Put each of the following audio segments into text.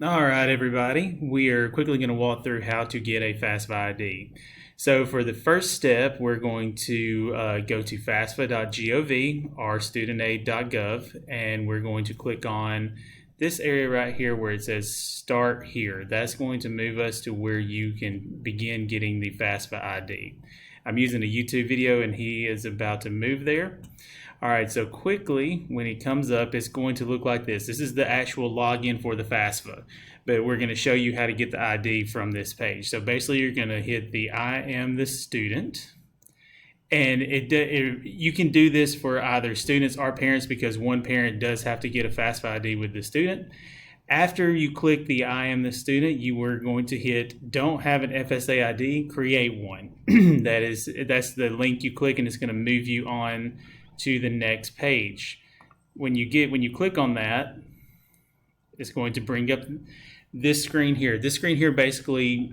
All right, everybody. We are quickly going to walk through how to get a FAFSA ID. So for the first step, we're going to go to FAFSA.gov or studentaid.gov, and we're going to click on this area right here where it says Start Here. That's going to move us to where you can begin getting the FAFSA ID. I'm using a YouTube video, and he is about to move there. All right, so quickly, when it comes up, it's going to look like this. This is the actual login for the FAFSA, but we're going to show you how to get the ID from this page. So basically, you're going to hit the I am the student, and you can do this for either students or parents because one parent does have to get a FAFSA ID with the student. After you click the I am the student, you are going to hit don't have an FSA ID, create one. That's the link you click, and it's going to move you on to the next page. When you click on that, it's going to bring up this screen here. This screen here basically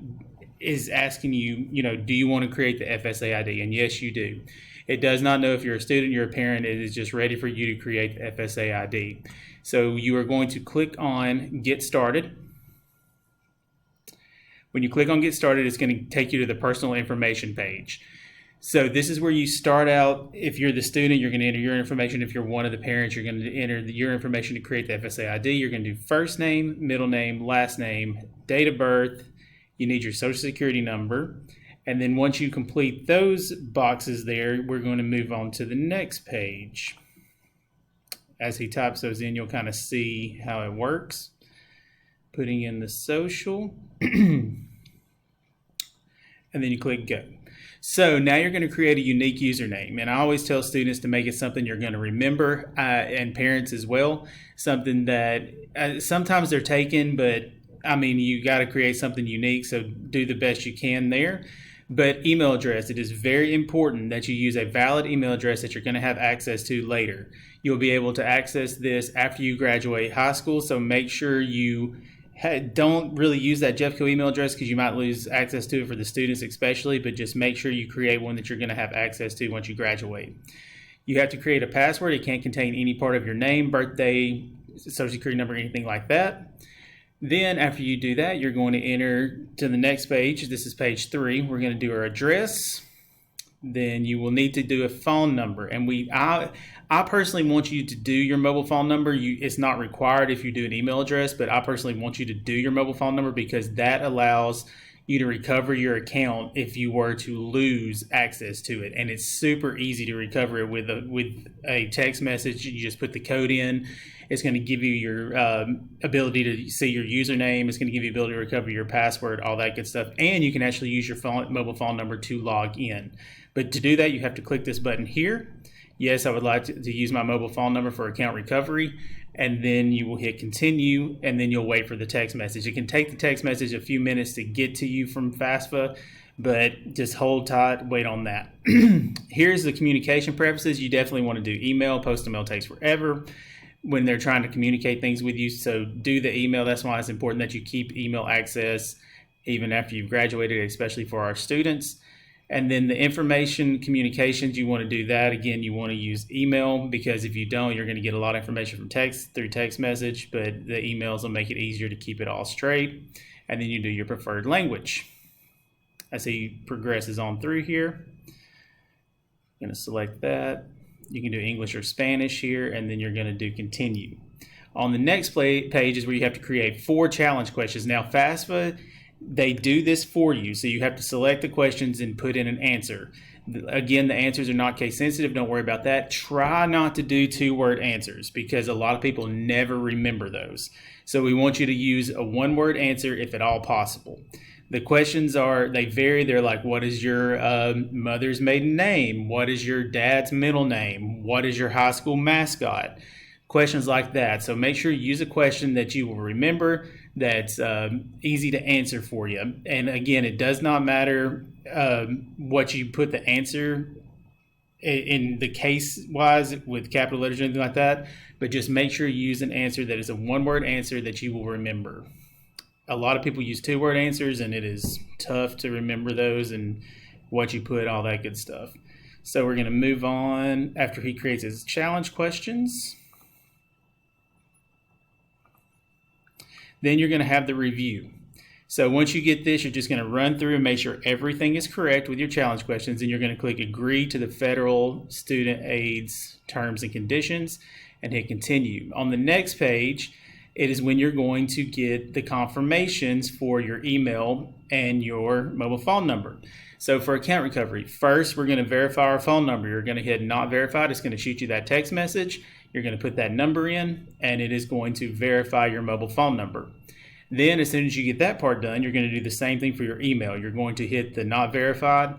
is asking you, do you want to create the FSA ID? And yes, you do. It does not know if you're a student, you're a parent. It is just ready for you to create the FSA ID. So you are going to click on Get Started. When you click on Get Started, it's going to take you to the personal information page. So this is where you start out. If you're the student, you're going to enter your information. If you're one of the parents, you're going to enter your information to create the FSA ID. You're going to do first name, middle name, last name, date of birth. You need your social security number. And then once you complete those boxes there, we're going to move on to the next page. As he types those in, you'll kind of see how it works. Putting in the social, and then you click go. So now you're going to create a unique username, and I always tell students to make it something you're going to remember, and parents as well. Something that sometimes they're taken, but I mean, you got to create something unique, so do the best you can there. But email address, it is very important that you use a valid email address that you're going to have access to later. You'll be able to access this after you graduate high school, so make sure you don't really use that Jeffco email address because you might lose access to it for the students especially, but just make sure you create one that you're going to have access to once you graduate. You have to create a password. It can't contain any part of your name, birthday, social security number, anything like that. Then after you do that, you're going to enter to the next page. This is page 3. We're going to do our address. Then you will need to do a phone number. And I personally want you to do your mobile phone number. It's not required if you do an email address, but I personally want you to do your mobile phone number because that allows you to recover your account if you were to lose access to it. And it's super easy to recover it with a text message. You just put the code in. It's going to give you your ability to see your username. It's going to give you the ability to recover your password, all that good stuff. And you can actually use your mobile phone number to log in. But to do that, you have to click this button here. Yes, I would like to use my mobile phone number for account recovery. And then you will hit continue, and then you'll wait for the text message. It can take the text message a few minutes to get to you from FAFSA, but just hold tight, wait on that. Here's the communication preferences. You definitely want to do email. Post-to-mail takes forever when they're trying to communicate things with you. So do the email. That's why it's important that you keep email access even after you've graduated, especially for our students. And then the information communications, you want to do that. Again, you want to use email because if you don't, you're going to get a lot of information from text through text message, but the emails will make it easier to keep it all straight. And then you do your preferred language. As he progresses on through here, I'm going to select that. You can do English or Spanish here, and then you're going to do continue. On the next page is where you have to create 4 challenge questions. Now, FAFSA, they do this for you, so you have to select the questions and put in an answer. Again, the answers are not case sensitive. Don't worry about that. Try not to do 2-word answers because a lot of people never remember those. So we want you to use a 1-word answer if at all possible. The questions they vary. They're like, what is your mother's maiden name? What is your dad's middle name? What is your high school mascot? Questions like that. So make sure you use a question that you will remember that's easy to answer for you. And again, it does not matter what you put the answer in the case wise with capital letters or anything like that, but just make sure you use an answer that is a 1-word answer that you will remember. A lot of people use 2-word answers, and it is tough to remember those and what you put, all that good stuff. So we're going to move on after he creates his challenge questions. Then you're going to have the review. So once you get this, you're just going to run through and make sure everything is correct with your challenge questions, and you're going to click agree to the federal student aids terms and conditions and hit continue. On the next page, it is when you're going to get the confirmations for your email and your mobile phone number. So for account recovery, first we're going to verify our phone number. You're going to hit not verified. It's going to shoot you that text message. You're going to put that number in, and it is going to verify your mobile phone number. Then as soon as you get that part done, you're going to do the same thing for your email. You're going to hit the not verified.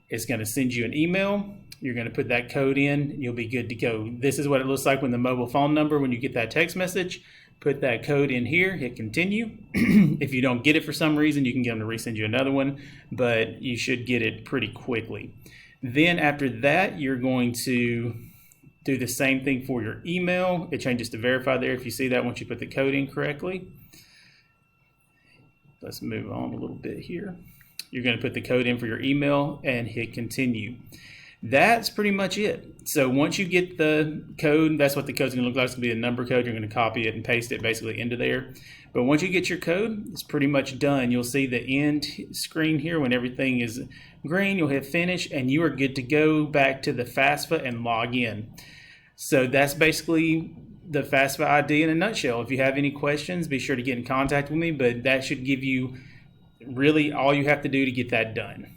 It's going to send you an email. You're going to put that code in. You'll be good to go. This is what it looks like when the mobile phone number, when you get that text message. Put that code in here, hit continue. If you don't get it for some reason, you can get them to resend you another one, but you should get it pretty quickly. Then after that, you're going to do the same thing for your email. It changes to verify there if you see that once you put the code in correctly. Let's move on a little bit here. You're going to put the code in for your email and hit continue. That's pretty much it. So once you get the code, that's what the code's going to look like. It's going to be a number code. You're going to copy it and paste it basically into there. But once you get your code, it's pretty much done. You'll see the end screen here when everything is green. You'll hit finish, and you are good to go back to the FAFSA and log in. So that's basically the FAFSA ID in a nutshell. If you have any questions, be sure to get in contact with me, but that should give you really all you have to do to get that done.